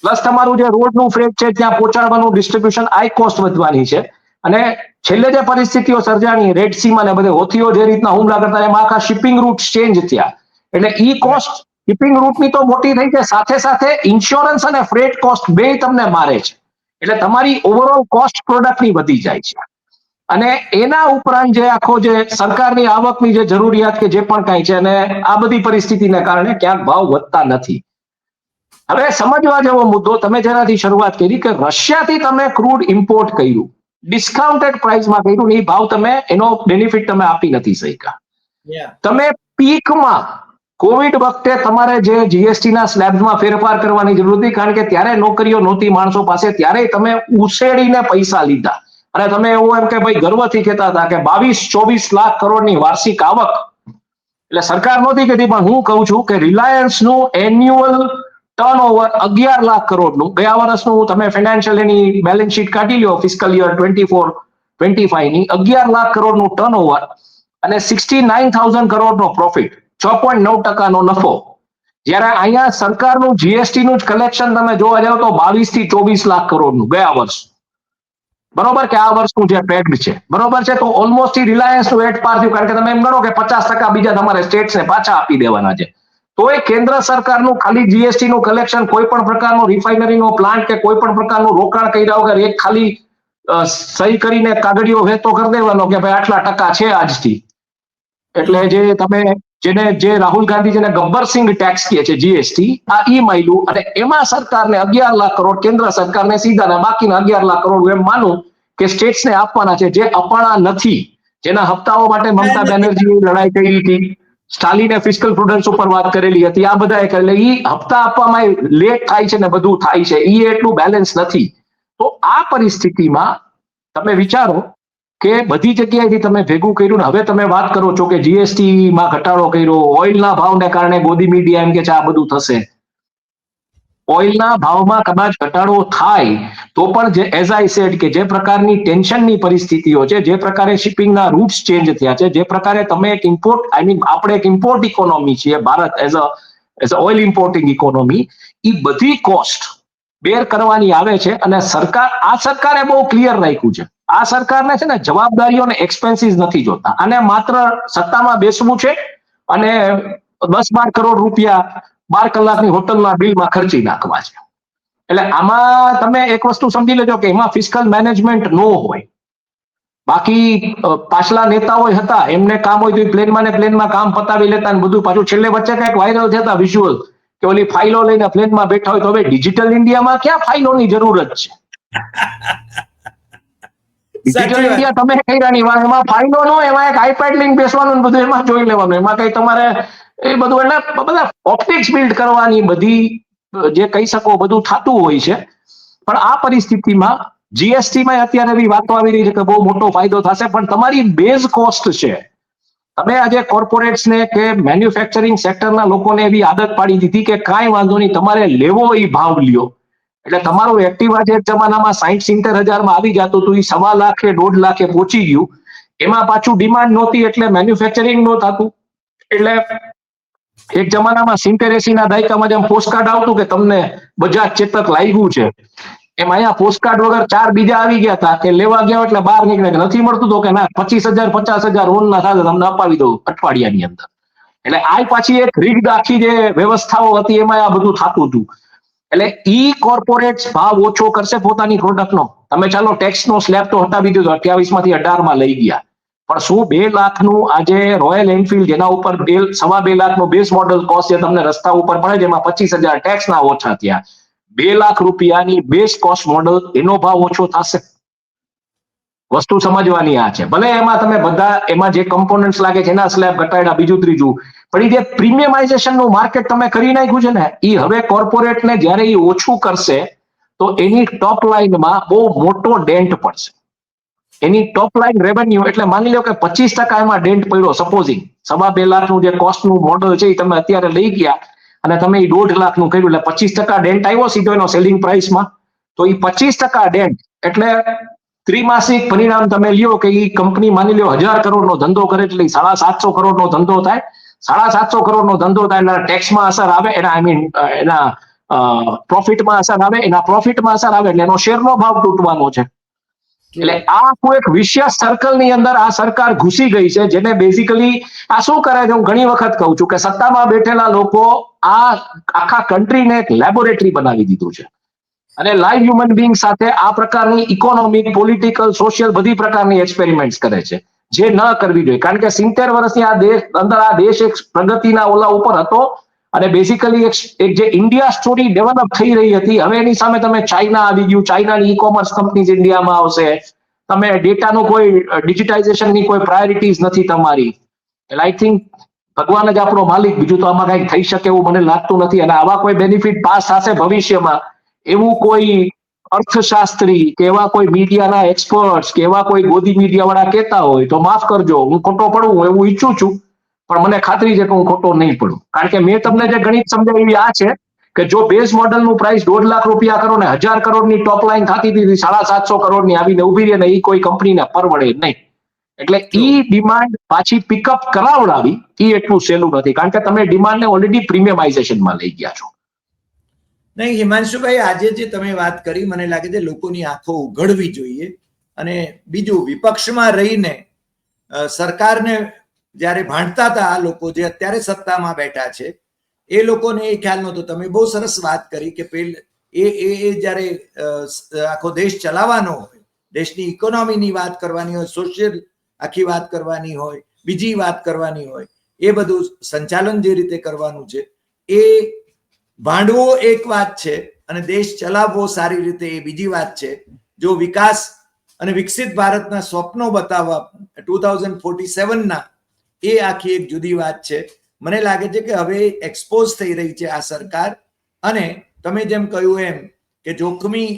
પ્લસ તમારું જે રોડનું ફ્રેટ છે ત્યાં પહોંચાડવાનું ડિસ્ટ્રીબ્યુશન, આ કોસ્ટ વધવાની છે. અને છેલ્લે જે પરિસ્થિતિઓ સર્જાણી રેડ સીમાં ને બધે હોથીઓ જે રીતના હુમલા કરતા, એમાં આખા શિપિંગ રૂટ ચેન્જ થયા. એટલે ઈ કોસ્ટ શિપિંગ રૂટની તો મોટી થઈ છે, સાથે સાથે ઇન્સ્યોરન્સ અને ફ્રેટ કોસ્ટ બે તમને મારે છે. એટલે તમારી ઓવરઓલ કોસ્ટ પ્રોડક્ટની વધી જાય છે. અને એના ઉપરાંત જે આખો જે સરકારની આવકની જે જરૂરિયાત કે જે પણ કાંઈ છે, અને આ બધી પરિસ્થિતિને કારણે ક્યાંક ભાવ વધતા નથી. હવે સમજવા જેવો મુદ્દો, તમે જેનાથી શરૂઆત કરી કે રશિયાથી તમે ક્રૂડ ઇમ્પોર્ટ કર્યું, ડિસ્કાઉન્ટેડ પ્રાઇસમાં કર્યું, એ ભાવ તમે એનો બેનિફિટ તમે આપી નથી શક્યા. તમે પીકમાં કોવિડ વખતે તમારે જે જીએસટી ના સ્લેબમાં ફેરફાર કરવાની જરૂર હતી, કારણ કે ત્યારે નોકરીઓ નહોતી માણસો પાસે, ત્યારે તમે ઉછેડીને પૈસા લીધા. અને તમે એવું એમ કે ભાઈ ગર્વથી કહેતા હતા કે 22-24 લાખ કરોડની વાર્ષિક આવક. એટલે સરકાર નહોતી કહેતી, પણ હું કહું છું કે રિલાયન્સનું એન્યુઅલ ટર્નઓવર 11 લાખ કરોડનું, ગયા વર્ષનું તમે ફાઇનાન્શિયલ એની બેલેન્સ શીટ કાઢી લો, ફિસ્કલ યર 24-25 ની 11 લાખ કરોડનું ટર્નઓવર અને 69,000 કરોડનો પ્રોફિટ, 6.9% નફો. જ્યારે અહીંયા સરકારનું જીએસટી નું જ કલેક્શન તમે જોવા જાવ તો 22 થી 24 લાખ કરોડનું ગયા વર્ષ, બરોબર, કે આ વર્ષનું જે પેક્ડ છે, બરોબર છે. તો ઓલમોસ્ટ રિલાયન્સ નું એટ પાર થયું, કારણ કે તમે એમ ગણો કે 50% બીજા તમારે સ્ટેટ્સને પાછા આપી દેવાના છે. તો એ કેન્દ્ર સરકારનું ખાલી જીએસટી નું કલેક્શન, કોઈ પણ પ્રકારનો રિફાઇનરીનો પ્લાન્ટ કે કોઈ પણ પ્રકારનું રોકાણ કર્યા વગર, એક ખાલી સહી કરીને કાગળિયો વહેતો કરી દેવાનો કે ભાઈ આટલા ટકા છે આજથી. એટલે જે રાહુલ ગાંધી જેને ગબ્બરસિંહ ટેક્સ કહે છે જીએસટી, આ ઈ માયલું અને એમાં સરકારને 11 લાખ કરોડ, કેન્દ્ર સરકારને સીધા બાકીના 11 લાખ કરોડ એમ માનું કે સ્ટેટ્સને આપવાના છે, જે અપાણા નથી. જેના હપ્તાઓ માટે મમતા બેનર્જીએ લડાઈ કરી હતી, સ્ટાલિને ફિસ્કલ પ્રુડન્સ ઉપર વાત કરેલી હતી, આ બધા એટલે ઈ હપ્તા આપવામાં લેટ થાય છે ને બધું થાય છે, ઈ એટલું બેલેન્સ નથી. તો આ પરિસ્થિતિમાં તમે વિચારો કે બધી જગ્યાએથી તમે ભેગું કર્યું ને હવે તમે વાત કરો છો કે જીએસટી માં ઘટાડો કર્યો, ઓઇલના ભાવને કારણે મોદી મીડિયા એમ કે છે આ બધું થશે. ઓઇલના ભાવમાં કદાચ ઘટાડો થાય તો પણ જે એઝ આઈ સેડ કે જે પ્રકારની ટેન્શનની પરિસ્થિતિઓ છે, જે પ્રકારે શિપિંગના રૂટ્સ ચેન્જ થયા છે, જે પ્રકારે તમે એક ઇમ્પોર્ટ આપણે એક ઇમ્પોર્ટ ઇકોનોમી છીએ Bharat as a oil importing economy, એ બધી કોસ્ટ બેર કરવાની આવે છે. અને આ સરકારે બહુ ક્લિયર રાખ્યું છે, આ સરકારને છે ને જવાબદારીઓ અને એક્સપેન્સીસ નથી જોતા, અને માત્ર સત્તામાં બેસવું છે અને 10-12 કરોડ રૂપિયા 12 કલાકની હોટલના બિલમાં ખર્ચી નાખવા છે. એટલે આમાં તમે એક વસ્તુ સમજી લેજો કે એમાં ફિસ્કલ મેનેજમેન્ટ નો હોય. બાકી પાછલા નેતાઓ હતા, એમને કામ હોય તો પ્લેનમાં ને પ્લેનમાં કામ પતાવી લેતા ને બધું. પાછું છેલ્લે વચ્ચે કંઈક વાયરલ થતા વિઝ્યુઅલ કે ઓલી ફાઇલો લઈને પ્લેનમાં બેઠા હોય, તો હવે ડિજિટલ ઇન્ડિયામાં ક્યાં ફાઇલોની જરૂરત છે? ડિજિટલ ઇન્ડિયા તમે કર્યાની વાત, એમાં ફાઇલો નો, એમાં એક આઈપેડ લઈને બેસવાનું બધું એમાં જોઈ લેવાનું, એમાં કઈ તમારે એ બધું એટલે બધા ઓપ્ટિક્સ બિલ્ડ કરવાની બધી જે કહી શકો બધું થતું હોય છે. પણ આ પરિસ્થિતિમાં જીએસટીમાં અત્યારે એવી વાતો આવી રહી છે કે બહુ મોટો ફાયદો થશે, પણ તમારી બેઝ કોસ્ટ છે. તમે આજે કોર્પોરેટ્સને કે મેન્યુફેક્ચરિંગ સેક્ટરના લોકોને એવી આદત પાડી દીધી કે કાંઈ વાંધો નહીં, તમારે લેવો એ ભાવ લ્યો. એટલે તમારું એક્ટિવા જે જમાનામાં 60-70 હજારમાં આવી જતું હતું, એ 1.25 લાખ 1.5 લાખે પહોંચી ગયું. એમાં પાછું ડિમાન્ડ નહોતી એટલે મેન્યુફેક્ચરિંગ નો થતું. એટલે એક જમાનામાં 70-80 ના દાયકામાં જેમ પોસ્ટકાર્ડ આવતું કે તમને બજાજ ચેતક લાગ્યું છે, એમ અહીંયા પોસ્ટકાર્ડ વગર 4 બીજા આવી ગયા હતા કે લેવા ગયા એટલે બહાર નીકળે કે નથી મળતું, તો કે ના 25,000 50,000 ઓનના સાથે તમને અપાવી દઉં અઠવાડિયાની અંદર. એટલે આ પાછી એક રીડ આખી જે વ્યવસ્થાઓ હતી એમાં આ બધું થતું હતું. એટલે ઈ કોર્પોરેટ્સ ભાવ ઓછો કરશે પોતાની પ્રોડક્ટનો. તમે ચાલો ટેક્સનો સ્લેબ તો હટાવી દીધો, 28 માંથી 18 માં લઈ ગયા, પણ શું 2 લાખનું આજે રોયલ એનફિલ્ડ જેના ઉપર 2.5 લાખનું બેઝ મોડલ કોસ્ટ જે તમને રસ્તા ઉપર પડે, જેમાં 25,000 ટેક્સના ઓછા થયા, 2 લાખ રૂપિયાની બેઝ કોસ્ટ મોડલ, એનો ભાવ ઓછો થશે? વસ્તુ સમજવાની આ છે. ભલે એમાં તમે બધા એમાં જે કમ્પોનન્ટ્સ લાગે છે એના સ્લેબ ઘટાડ્યા, બીજું ત્રીજું, પણ એ જે પ્રીમિયમાઇઝેશનનું માર્કેટ તમે કરી નાખ્યું છે ને, એ હવે કોર્પોરેટને જ્યારે એ ઓછું કરશે તો એની ટોપ લાઇનમાં બહુ મોટો ડેન્ટ પડશે. એની ટોપ લાઇન રેવન્યુ, એટલે માની લો કે 25% એમાં ડેન્ટ પડ્યો, સપોઝિંગ 2.5 લાખનું જે કોસ્ટનું મોડલ છે એ તમે અત્યારે લઈ ગયા અને તમે એ 1.5 લાખનું કર્યું, એટલે 25% ડેન્ટ આવ્યો સીધો એનો સેલિંગ પ્રાઇસમાં. તો એ 25% ડેન્ટ એટલે ત્રિમાસિક પરિણામ તમે લ્યો કે એ કંપની માની લો 1000 કરોડનો ધંધો કરે એટલે 750 કરોડનો ધંધો થાય. 750 કરોડનો ધંધો થાય એટલે ટેક્સમાં અસર આવે, એના પ્રોફિટમાં અસર આવે, એના પ્રોફિટમાં અસર આવે એટલે એનો શેરનો ભાવ તૂટવાનો છે. એટલે આ આખું એક વિશિયસ સર્કલની અંદર આ સરકાર ઘૂસી ગઈ છે, જેને બેઝિકલી આ શું કરે છે, હું ઘણી વખત કહું છું કે સત્તામાં બેઠેલા લોકો આ આખા કન્ટ્રીને એક લેબોરેટરી બનાવી દીધું છે, અને લાઈવ હ્યુમન બીંગ સાથે આ પ્રકારની ઇકોનોમિક, પોલિટિકલ, સોશિયલ બધી પ્રકારની એક્સપેરિમેન્ટ કરે છે, જે ન કરવી જોઈએ. કારણ કે 70 વર્ષની આ દેશ એક પ્રગતિના ઓલા ઉપર હતો, અને બેઝિકલી એક જે ઇન્ડિયા સ્ટોરી ડેવલપ થઈ રહી હતી, હવે એની સામે તમે ચાઇના આવી ગયું, ચાઇનાની ઈ કોમર્સ કંપનીઝ ઇન્ડિયામાં આવશે, તમે ડેટાનું કોઈ ડિજિટાઇઝેશનની કોઈ પ્રાયોરિટીઝ નથી તમારી. એટલે આઈ થિંક ભગવાન જ આપણો માલિક, બીજું તો આમાં કંઈક થઈ શકે એવું મને લાગતું નથી. અને આવા કોઈ બેનિફિટ પાસ થશે ભવિષ્યમાં એવું કોઈ અર્થશાસ્ત્રી કે એવા કોઈ મીડિયાના એક્સપર્ટ્સ કે એવા કોઈ ગોદી મીડિયા વાળા કહેતા હોય તો માફ કરજો, હું ખોટો પડું એવું ઈચ્છું છું, પણ મને ખાતરી છે કે હું ખોટો નહીં પડું. કારણ કે મેં તમને જે ગણિત સમજાવી આ છે કે જો બેઝ મોડલનું પ્રાઇસ 1.5 લાખ રૂપિયા કરો ને 1000 કરોડની ટોપ લાઈન થતી હતી, 750 કરોડની આવીને ઉભી રહે ને એ કોઈ કંપનીને પરવડે નહીં. એટલે ઈ ડિમાન્ડ પાછી પિકઅપ કરાવડાવી એ એટલું સહેલું નથી, કારણ કે તમે ડિમાન્ડને ઓલરેડી પ્રીમિયમાઇઝેશનમાં લઈ ગયા છો. નહીં હિમાંશુભાઈ, આજે જે તમે વાત કરી મને લાગે છે લોકોની આંખો ઉઘડવી જોઈએ. અને બીજું, વિપક્ષમાં રહીને સરકારને જ્યારે ભાંડતા હતા આ લોકો જે અત્યારે સત્તામાં બેઠા છે એ લોકોને એ ખ્યાલ નહોતો. તમે બહુ સરસ વાત કરી કે એ જ્યારે આખો દેશ ચલાવવાનો હોય દેશની ઇકોનોમીની વાત કરવાની હોય, સોશિયલ આખી વાત કરવાની હોય, બીજી વાત કરવાની હોય, એ બધું સંચાલન જે રીતે કરવાનું છે એ ભાંડવો એક વાત છે અને દેશ ચલાવવો સારી રીતે એ બીજી વાત છે. જો વિકાસ અને વિકસિત ભારતના સ્વપ્નો બતાવવા 2047ના એ આખી એક જુદી વાત છે. મને લાગે છે કે હવે એક્સપોઝ થઈ રહી છે આ સરકાર, અને તમે જેમ કહ્યું એમ કે જોખમી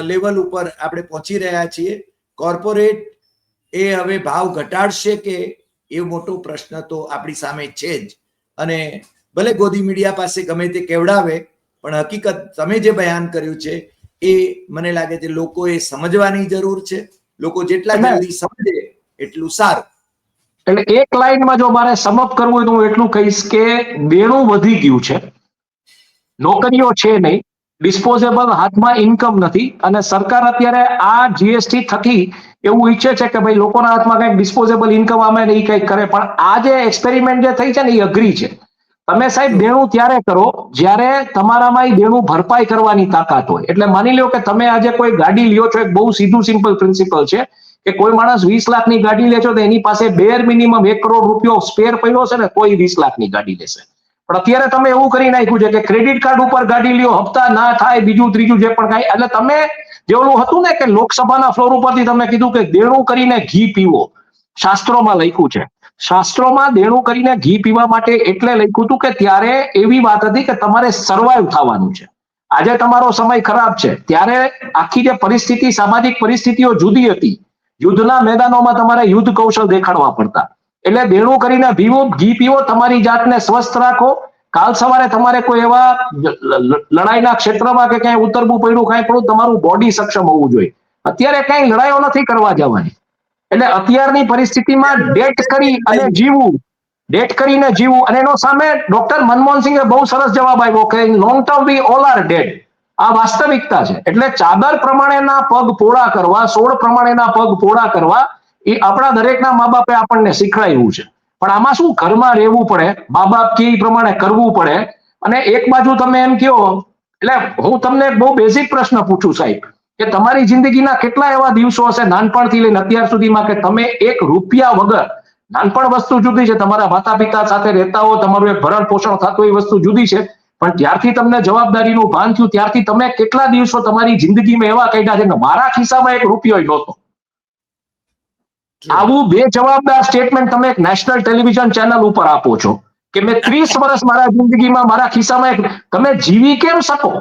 લેવલ ઉપર આપણે પહોંચી રહ્યા છીએ. કોર્પોરેટ એ હવે ભાવ ઘટાડશે કે એ મોટો પ્રશ્ન તો આપણી સામે છે જ. અને ભલે ગોદી મીડિયા પાસે ગમે તે કેવડાવે, પણ હકીકત તમે જે બયાન કર્યું છે એ મને લાગે છે લોકોએ સમજવાની જરૂર છે. લોકો જેટલા જલ્દી સમજે એટલું સારું. એટલે એક લાઈનમાં જો મારે સમઅપ કરવું હોય તો હું એટલું કહીશ કે દેણું વધી ગયું છે, નોકરીઓ છે નહીં, ડિસ્પોઝેબલ હાથમાં ઇન્કમ નથી, અને સરકાર અત્યારે આ જીએસટી થકી એવું ઈચ્છે છે કે ભાઈ લોકોના હાથમાં કંઈક ડિસ્પોઝેબલ ઇન્કમ આવે ને એ કંઈક કરે. પણ આ જે એક્સપેરિમેન્ટ જે થઈ છે ને એ અઘરી છે. તમે સાહેબ દેણું ત્યારે કરો જ્યારે તમારામાં દેણું ભરપાઈ કરવાની તાકાત હોય. એટલે માની લો કે તમે આજે કોઈ ગાડી લ્યો છો, એક બહુ સીધું સિમ્પલ પ્રિન્સિપલ છે કે કોઈ માણસ 20 લાખની ગાડી લે છો તો એની પાસે બેર મિનિમમ 1 કરોડ રૂપિયો સ્પેર પડ્યો છે ને કોઈ 20 લાખની ગાડી લેશે. પણ અત્યારે તમે એવું કરી નાખ્યું છે કે ક્રેડિટ કાર્ડ ઉપર ગાડી લ્યો, હપ્તા ના થાય, બીજું ત્રીજું જે પણ કાંઈ. એટલે તમે જેવું હતું ને કે લોકસભાના ફ્લોર ઉપરથી તમે કીધું કે દેણું કરીને ઘી પીવો, શાસ્ત્રોમાં લખ્યું છે. શાસ્ત્રોમાં દેણું કરીને ઘી પીવા માટે એટલે લખ્યું હતું કે ત્યારે એવી વાત હતી કે તમારે સર્વાઈવ થવાનું છે. આજે તમારો સમય ખરાબ છે, ત્યારે આખી જે પરિસ્થિતિ, સામાજિક પરિસ્થિતિઓ જુદી હતી. યુદ્ધના મેદાનોમાં તમારે યુદ્ધ કૌશલ દેખાડવા પડતા. એટલે દેણું કરીને ઘી પીવો, તમારી જાતને સ્વસ્થ રાખો. કાલ સવારે તમારે કોઈ એવા લડાઈના ક્ષેત્રમાં કે ક્યાંય ઉતરવું પડ્યું, કાંઈ પડ્યું, તમારું બોડી સક્ષમ હોવું જોઈએ. અત્યારે કઈ લડાઈઓ નથી કરવા જવાની. એટલે અત્યારની પરિસ્થિતિમાં ડેટ કરી અને જીવવું, ડેટ કરીને જીવવું. અને એનો સામે ડોક્ટર મનમોહનસિંહે બહુ સરસ જવાબ આપ્યો કે long term we all are dead. આ વાસ્તવિકતા છે. એટલે ચાદર પ્રમાણેના પગ પોળા કરવા, સોળ પ્રમાણેના પગ પોળા કરવા એ આપણા દરેકના મા બાપે આપણને શીખવાડ્યું છે. પણ આમાં શું, ઘરમાં રહેવું પડે, મા બાપ કે પ્રમાણે કરવું પડે. અને એક બાજુ તમે એમ કહો, એટલે હું તમને બહુ બેઝિક પ્રશ્ન પૂછું સાહેબ કે તમારી જિંદગીના કેટલા એવા દિવસો હશે નાનપણથી લઈને અત્યાર સુધીમાં કે તમે 1 રૂપિયા વગર, નાનપણ વસ્તુ જુદી છે, તમારા માતા પિતા સાથે રહેતા હો, તમારું એક ભરણ પોષણ થતું એ વસ્તુ જુદી છે, પણ ત્યારથી તમને જવાબદારીનું ભાન થયું ત્યારથી તમે કેટલા દિવસો તમારી જિંદગીમાં એવા કાઢ્યા છે કે મારા ખિસ્સામાં 1 રૂપિયો નહોતો. આવું બેજવાબદાર સ્ટેટમેન્ટ તમે એક નેશનલ ટેલિવિઝન ચેનલ ઉપર આપો છો કે મેં 30 વર્ષ મારા જિંદગીમાં મારા ખિસ્સામાં તમે જીવી કેમ શકો?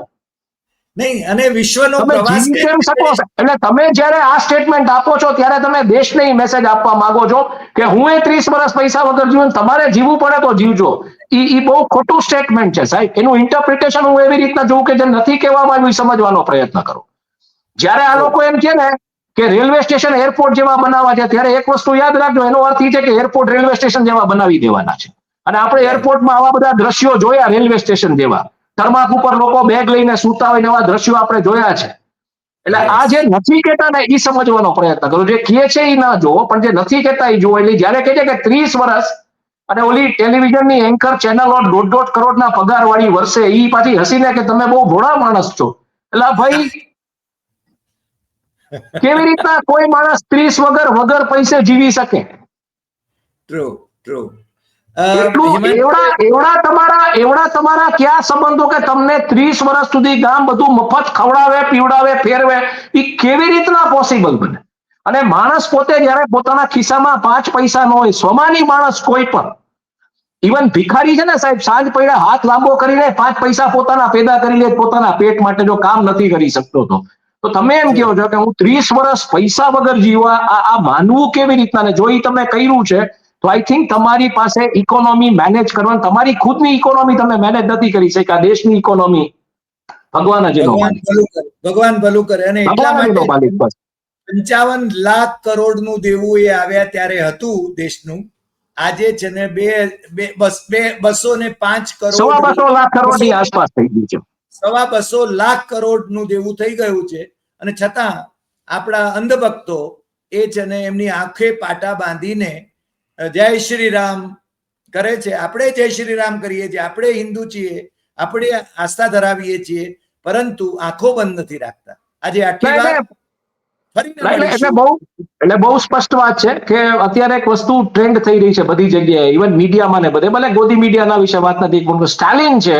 નહીં, અને વિશ્વનો તમે પ્રવાસ જીવી કેમ શકો? એટલે તમે જ્યારે આ સ્ટેટમેન્ટ આપો છો ત્યારે તમે દેશને મેસેજ આપવા માંગો છો કે હું 30 વર્ષ પૈસા વગર જીવું, તમારે જીવવું પડે તો જીવજો. એ બહુ ખોટું સ્ટેટમેન્ટ છે સાહેબ. એનું ઇન્ટરપ્રિટેશન હું એવી રીતના જોઉં કે જે નથી કહેવામાં આવ્યું એ સમજવાનો પ્રયત્ન કરો. જ્યારે આ લોકો એમ કે ને કે રેલવે સ્ટેશન એરપોર્ટ જેવા બનાવવા છે, ત્યારે એક વસ્તુ યાદ રાખજો, એનો અર્થ એ છે કે એરપોર્ટ રેલવે સ્ટેશન જેવા બનાવી દેવાના છે. અને આપણે એરપોર્ટમાં આવા બધા દ્રશ્યો જોયા રેલવે સ્ટેશન જેવા, તરમાક ઉપર લોકો બેગ લઈને સૂતા હોય એવા દ્રશ્યો આપણે જોયા છે. એટલે આ જે નથી કહેતા ને એ સમજવાનો પ્રયત્ન કરો. જે કહે છે એ ના જોવો, પણ જે નથી કહેતા એ જોવો. એટલે જયારે કહે છે કે 30 વર્ષ અને ઓલી ટેલિવિઝનની એન્કર ચેનલો 1.5 કરોડના પગાર વાળી વર્ષે, એ પાછી હસીને કે તમે બહુ ભોળા માણસ છો. એટલે ભાઈ કેવી રીતના કોઈ માણસ 30 વગર પૈસે જીવી શકે? True, true. એટલું એવડા તમારા ક્યાં સંબંધો કે તમને 30 વર્ષ સુધી ગામ બધું મફત ખવડાવે, પીવડાવે, ફેરવે? એ કેવી રીતના પોસિબલ બને? અને માણસ પોતે જયારે પોતાના ખિસ્સામાં 5 પૈસા ન હોય, સ્વમાની માણસ કોઈ પણ, ઇવન ભિખારી છે ને સાહેબ, સાંજ પડ્યા હાથ લાંબો કરીને 5 પૈસા પોતાના પેદા કરી લે પોતાના પેટ માટે, જો કામ નથી કરી શકતો તો તમે એમ કહો છો કે હું 30 વર્ષ પૈસા વગર જીવવા, આ માનવું કેવી રીતના? ને જો એ તમે કર્યું છે તો આઈ થિંક તમારી પાસે ઇકોનોમી મેનેજ કરવાની, તમારી ખુદની ઇકોનોમી તમે મેનેજ નથી કરી શક્યા. દેશની ઇકોનોમી ભગવાન જ એનો માલિક, ભગવાન ભલું કરે. અને એટલા ભગવાન જ એનો માલિક. માટે બસ 55 લાખ કરોડનું દેવું એ આવ્યા ત્યારે હતું દેશનું. આજે છે ને 205 કરોડ, 2.25 લાખ કરોડની આસપાસ થઈ ગયું છે. 2.25 લાખ કરોડનું દેવું થઈ ગયું છે. અને છતાં આપણા અંધભક્તો એ છે ને એમની આંખે પાટા બાંધીને જય શ્રી રામ કરે છે. આપણે જય શ્રી રામ કરીએ છીએ, આપણે હિન્દુ છીએ, આપણે આસ્થા ધરાવીએ છીએ, પરંતુ આંખો બંધ નથી રાખતા. આજે આટલી વાત એટલે બહુ સ્પષ્ટ વાત છે કે અત્યારે એક વસ્તુ ટ્રેન્ડ થઈ રહી છે બધી જગ્યાએ, ઇવન મીડિયામાં ને બધે, ભલે ગોદી મીડિયાના વિશે વાત નથી, પણ સ્ટાલિન છે,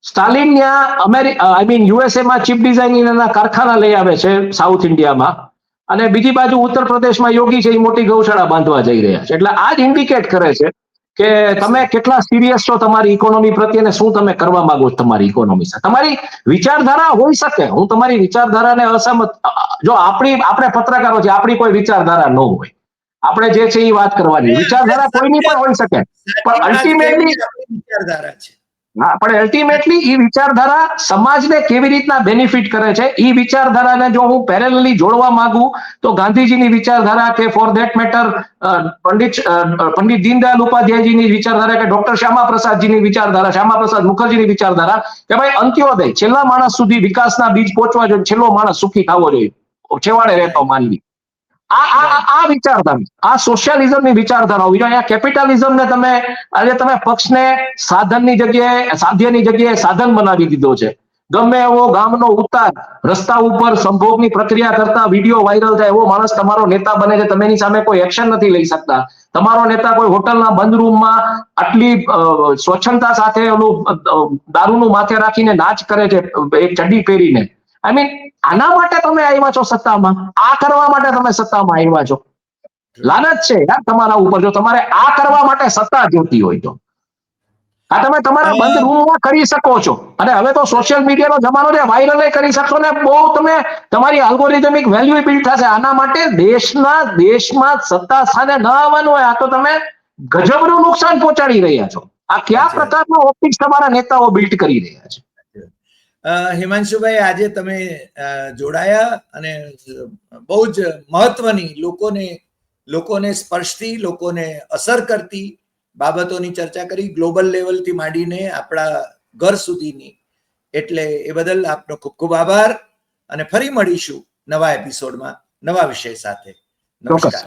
સ્ટાલિન ત્યાં યુએસએ માં ચીપ ડિઝાઇનના કારખાના લઈ આવે છે સાઉથ ઇન્ડિયામાં, અને બીજી બાજુ ઉત્તર પ્રદેશમાં યોગી છે એ મોટી ગૌશાળા બાંધવા જઈ રહ્યા છે. એટલે આ જ ઇન્ડિકેટ કરે છે કે તમે કેટલા સિરિયસ છો તમારી ઇકોનોમી પ્રત્યે ને શું તમે કરવા માંગો છો તમારી ઇકોનોમી સાથે. તમારી વિચારધારા હોઈ શકે, હું તમારી વિચારધારાને અસહમત, જો આપણે પત્રકારો છે, આપણી કોઈ વિચારધારા ન હોય, આપણે જે છે એ વાત કરવાની, વિચારધારા કોઈની પણ હોઈ શકે, પણ અલ્ટિમેટલી વિચારધારા છે. હા, પણ અલ્ટિમેટલી એ વિચારધારા સમાજને કેવી રીતના બેનિફિટ કરે છે એ વિચારધારાને જો હું પેરેલલી જોડવા માંગુ તો ગાંધીજીની વિચારધારા કે for that matter Pandit Deendayal ઉપાધ્યાયજીની વિચારધારા કે ડોક્ટર શ્યામા પ્રસાદજીની વિચારધારા, શ્યામા પ્રસાદ મુખર્જીની વિચારધારા કે ભાઈ અંત્યોદય, છેલ્લા માણસ સુધી વિકાસના બીજ પહોંચવા જોઈએ, છેલ્લો માણસ સુખી થવો જોઈએ, છેવાડે રહેતો માનવી, આ વિચારધારા, આ સોશિયાલિઝમની વિચારધારા હોવી જોઈએ. કેપિટલિઝમને આજે તમે પક્ષને સાધ્યની જગ્યાએ સાધન બનાવી દીધો છે. ગમે એવો ગામનો ઉતાર, રસ્તા ઉપર સંભોગની પ્રક્રિયા કરતા વિડીયો વાયરલ થાય એવો માણસ તમારો નેતા બને છે, તમે એની સામે કોઈ એક્શન નથી લઈ શકતા. તમારો નેતા કોઈ હોટલના બંધ રૂમમાં આટલી સ્વચ્છતા સાથે ઓલું દારૂનું માથે રાખીને નાચ કરે છે એક ચડ્ડી પહેરીને. આના માટે તમે આવ્યા છો સત્તામાં, આ કરવા માટે તમે સત્તામાં આવ્યા છો. લાનત છે યાર તમારા ઉપર, જો તમારે આ કરવા માટે સત્તા જોતી હોય તો. આ તમે તમારા બંધ રૂમમાં કરી શકો છો, અને હવે તો સોશિયલ મીડિયાનો જમાનો છે, વાયરલ કરી શકશો ને બહુ તમે તમારી આલ્ગોરિધમિક વેલ્યુ બિલ્ડ થશે. આના માટે દેશમાં સત્તા સ્થાને ન આવવાનું હોય, આ તો તમે ગજબનું નુકસાન પહોંચાડી રહ્યા છો. આ કયા પ્રકારનો ઓપ્ટિક્સ તમારા નેતાઓ બિલ્ડ કરી રહ્યા છે? હિમાંશુભાઈ, આજે તમે જોડાયા અને બહુ જ મહત્વની લોકોને સ્પર્શતી, લોકોને અસર કરતી બાબતોની ચર્ચા કરી, ગ્લોબલ લેવલથી માંડીને આપણા ઘર સુધીની. એટલે એ બદલ આપનો ખૂબ ખૂબ આભાર, અને ફરી મળીશું નવા એપિસોડમાં નવા વિષય સાથે. નમસ્કાર.